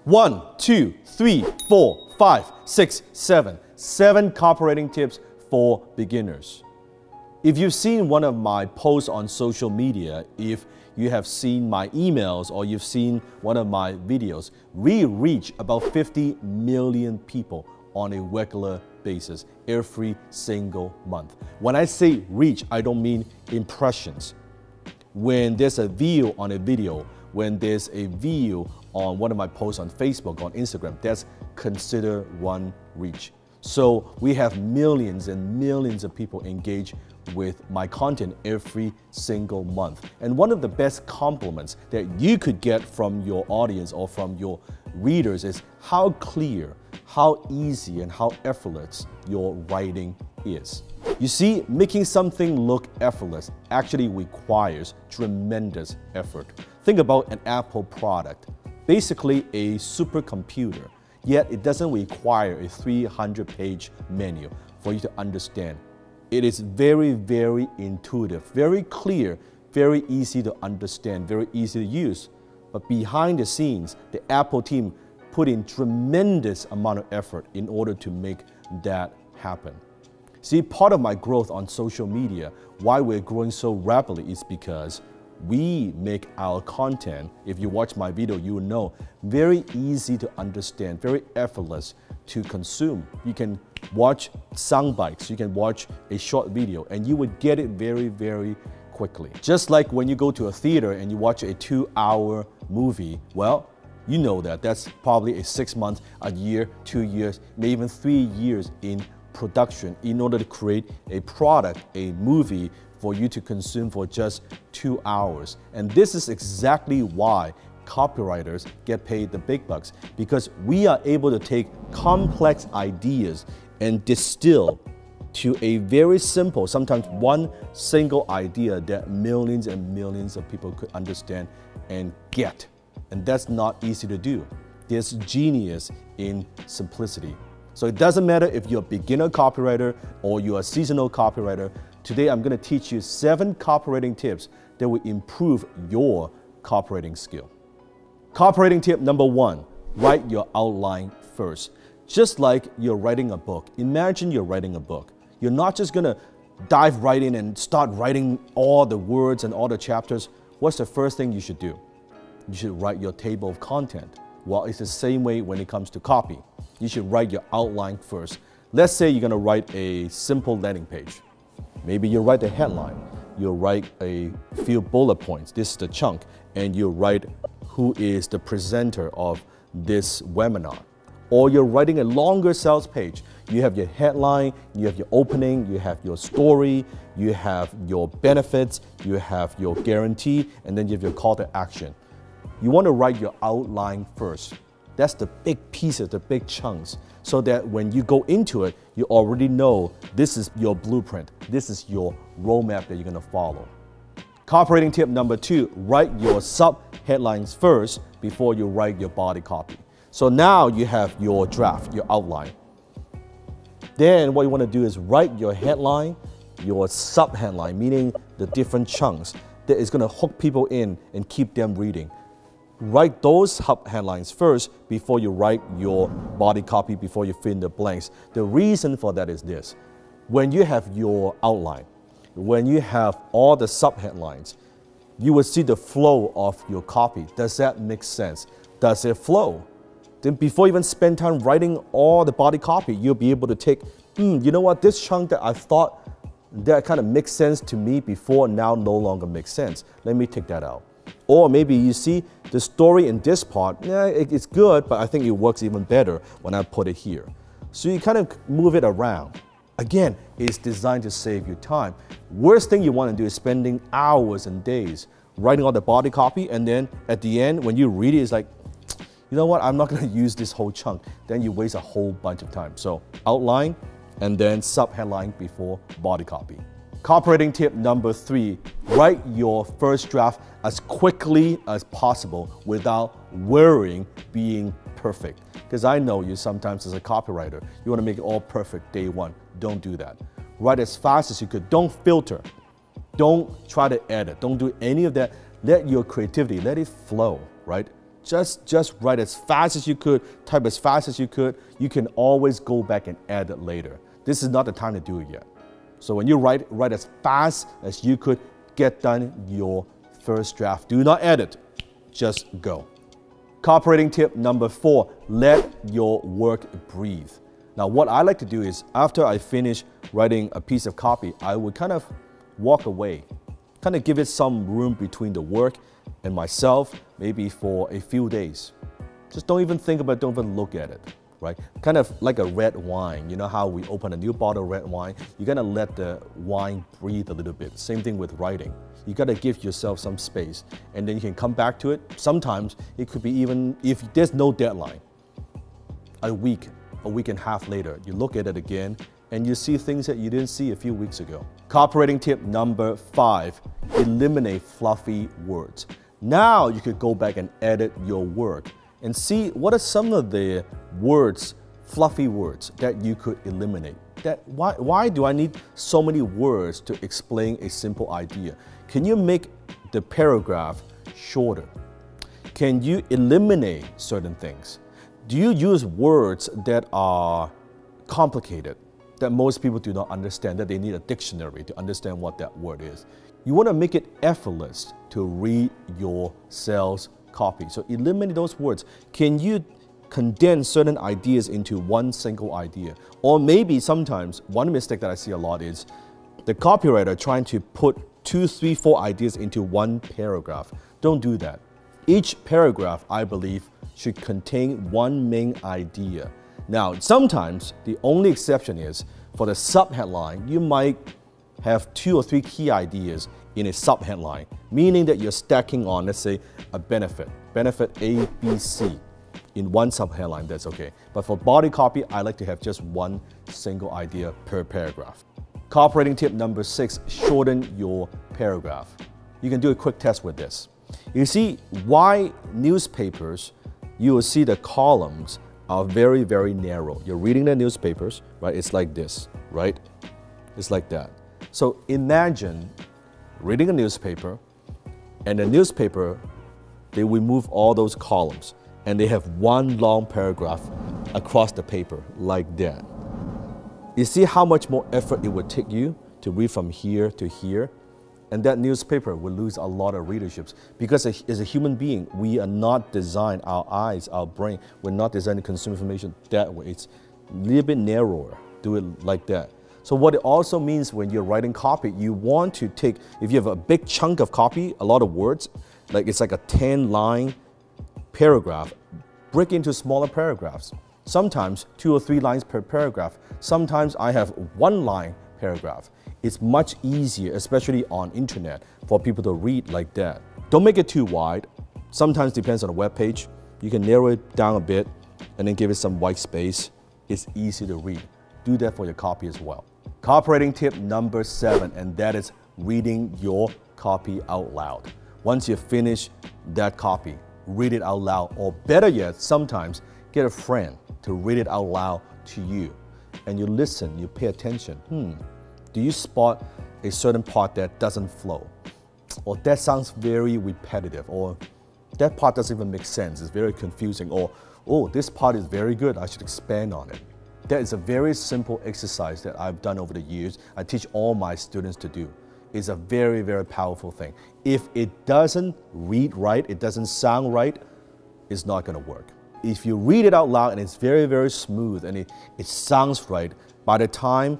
1, 2, 3, 4, 5, 6, 7. 7 copywriting tips for beginners. If you've seen one of my posts on social media, if you have seen my emails or you've seen one of my videos, we reach about 50 million people on a regular basis every single month. When I say reach, I don't mean impressions. When there's a view on a video, when there's a view on one of my posts on Facebook, on Instagram, that's considered one reach. So we have millions and millions of people engage with my content every single month. And one of the best compliments that you could get from your audience or from your readers is how clear, how easy, and how effortless your writing is. You see, making something look effortless actually requires tremendous effort. Think about an Apple product, basically a supercomputer, yet it doesn't require a 300-page menu for you to understand. It is very, very intuitive, very clear, very easy to understand, very easy to use. But behind the scenes, the Apple team put in tremendous amount of effort in order to make that happen. See, part of my growth on social media, why we're growing so rapidly, is because we make our content, if you watch my video, you will know, very easy to understand, very effortless to consume. You can watch sound bites, you can watch a short video, and you would get it very, very quickly. Just like when you go to a theater and you watch a 2-hour movie, well, you know that's probably a 6 months, a year, 2 years, maybe even 3 years in production in order to create a product, a movie for you to consume for just 2 hours. And this is exactly why copywriters get paid the big bucks, because we are able to take complex ideas and distill to a very simple, sometimes one single idea that millions and millions of people could understand and get. And that's not easy to do. There's genius in simplicity. So it doesn't matter if you're a beginner copywriter or you're a seasonal copywriter. Today I'm going to teach you 7 copywriting tips that will improve your copywriting skill. Copywriting tip number 1, write your outline first. Just like you're writing a book. Imagine you're writing a book. You're not just going to dive right in and start writing all the words and all the chapters. What's the first thing you should do? You should write your table of content. Well, it's the same way when it comes to copy. You should write your outline first. Let's say you're going to write a simple landing page. Maybe you write the headline. You'll write a few bullet points. This is the chunk. And you write who is the presenter of this webinar. Or you're writing a longer sales page. You have your headline, you have your opening, you have your story, you have your benefits, you have your guarantee, and then you have your call to action. You want to write your outline first. That's the big pieces, the big chunks, so that when you go into it, you already know this is your blueprint. This is your roadmap that you're going to follow. Copywriting tip number 2, write your sub-headlines first before you write your body copy. So now you have your draft, your outline. Then what you want to do is write your headline, your sub-headline, meaning the different chunks that is going to hook people in and keep them reading. Write those headlines first before you write your body copy, before you fill in the blanks. The reason for that is this. When you have your outline, when you have all the sub-headlines, you will see the flow of your copy. Does that make sense? Does it flow? Then before you even spend time writing all the body copy, you'll be able to take, you know what, this chunk that I thought that kind of makes sense to me before now no longer makes sense. Let me take that out. Or maybe you see the story in this part, yeah, it's good, but I think it works even better when I put it here. So you kind of move it around. Again, it's designed to save you time. Worst thing you want to do is spending hours and days writing all the body copy, and then at the end, when you read it, it's like, you know what, I'm not going to use this whole chunk. Then you waste a whole bunch of time. So outline and then sub-headline before body copy. Copywriting tip number 3, write your first draft as quickly as possible without worrying being perfect. Because I know you sometimes as a copywriter, you want to make it all perfect day one. Don't do that. Write as fast as you could. Don't filter. Don't try to edit. Don't do any of that. Let your creativity, let it flow, right? Just write as fast as you could, type as fast as you could. You can always go back and edit later. This is not the time to do it yet. So when you write as fast as you could, get done your first draft. Do not edit, just go. Copywriting tip number 4, let your work breathe. Now what I like to do is after I finish writing a piece of copy, I would kind of walk away, kind of give it some room between the work and myself, maybe for a few days. Just don't even think about it, don't even look at it, right? Kind of like a red wine. You know how we open a new bottle of red wine? You gotta let the wine breathe a little bit. Same thing with writing. You gotta give yourself some space and then you can come back to it. Sometimes it could be even, if there's no deadline, a week and a half later, you look at it again and you see things that you didn't see a few weeks ago. Copywriting tip number 5, eliminate fluffy words. Now you could go back and edit your work and see what are some of the words, fluffy words that you could eliminate. Why do I need so many words to explain a simple idea? Can you make the paragraph shorter? Can you eliminate certain things? Do you use words that are complicated, that most people do not understand, that they need a dictionary to understand what that word is? You want to make it effortless to read your sales copy. So eliminate those words. Can you condense certain ideas into one single idea? Or maybe sometimes one mistake that I see a lot is the copywriter trying to put 2, 3, 4 ideas into one paragraph. Don't do that. Each paragraph, I believe, should contain one main idea. Now, sometimes the only exception is for the subheadline, you might have 2 or 3 key ideas in a subheadline, meaning that you're stacking on, let's say, a benefit A, B, C in one subheadline, that's okay. But for body copy, I like to have just one single idea per paragraph. Copywriting tip number 6, shorten your paragraph. You can do a quick test with this. You see why newspapers, you will see the columns are very, very narrow. You're reading the newspapers, right? It's like this, right? It's like that. So imagine reading a newspaper, and the newspaper, they remove all those columns, and they have one long paragraph across the paper, like that. You see how much more effort it would take you to read from here to here? And that newspaper will lose a lot of readerships because as a human being, we are not designed, our eyes, our brain, we're not designed to consume information that way. It's a little bit narrower, do it like that. So what it also means when you're writing copy, you want to take, if you have a big chunk of copy, a lot of words, like it's like a 10-line paragraph, break into smaller paragraphs. Sometimes 2 or 3 lines per paragraph. Sometimes I have 1-line paragraph. It's much easier, especially on internet, for people to read like that. Don't make it too wide. Sometimes depends on the web page. You can narrow it down a bit and then give it some white space. It's easy to read. Do that for your copy as well. Copywriting tip number 7, and that is reading your copy out loud. Once you finish that copy, read it out loud, or better yet, sometimes get a friend to read it out loud to you. And you listen, you pay attention. Do you spot a certain part that doesn't flow? Or that sounds very repetitive, or that part doesn't even make sense, it's very confusing, or oh, this part is very good, I should expand on it. That is a very simple exercise that I've done over the years. I teach all my students to do. It's a very, very powerful thing. If it doesn't read right, it doesn't sound right, it's not gonna work. If you read it out loud and it's very, very smooth and it sounds right, by the time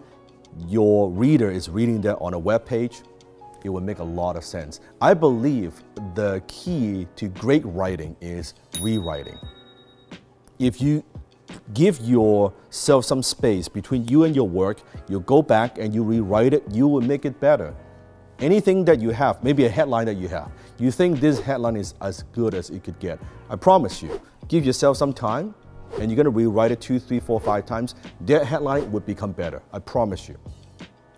your reader is reading that on a web page, it will make a lot of sense. I believe the key to great writing is rewriting. If you give yourself some space between you and your work, you go back and you rewrite it, you will make it better. Anything that you have, maybe a headline that you have, you think this headline is as good as it could get. I promise you, give yourself some time and you're gonna rewrite it 2, 3, 4, 5 times, that headline would become better. I promise you.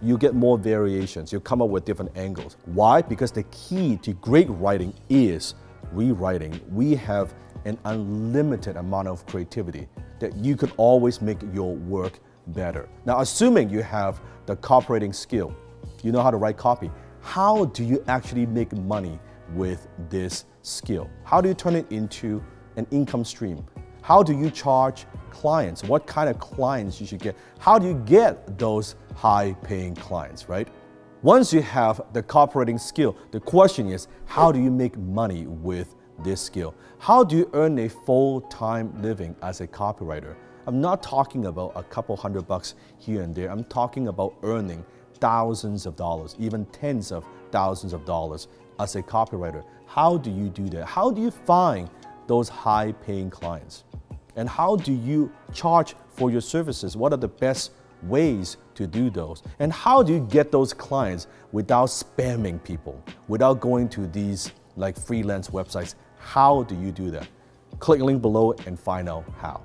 You get more variations, you come up with different angles. Why? Because the key to great writing is rewriting. We have an unlimited amount of creativity that you could always make your work better. Now, assuming you have the copywriting skill, you know how to write copy, how do you actually make money with this skill? How do you turn it into an income stream? How do you charge clients? What kind of clients you should get? How do you get those high-paying clients, right? Once you have the copywriting skill, the question is, how do you make money with this skill? How do you earn a full-time living as a copywriter? I'm not talking about a couple $100 here and there. I'm talking about earning thousands of dollars, even tens of thousands of dollars as a copywriter. How do you do that? How do you find those high-paying clients? And how do you charge for your services? What are the best ways to do those? And how do you get those clients without spamming people, without going to these like freelance websites? How do you do that? Click the link below and find out how.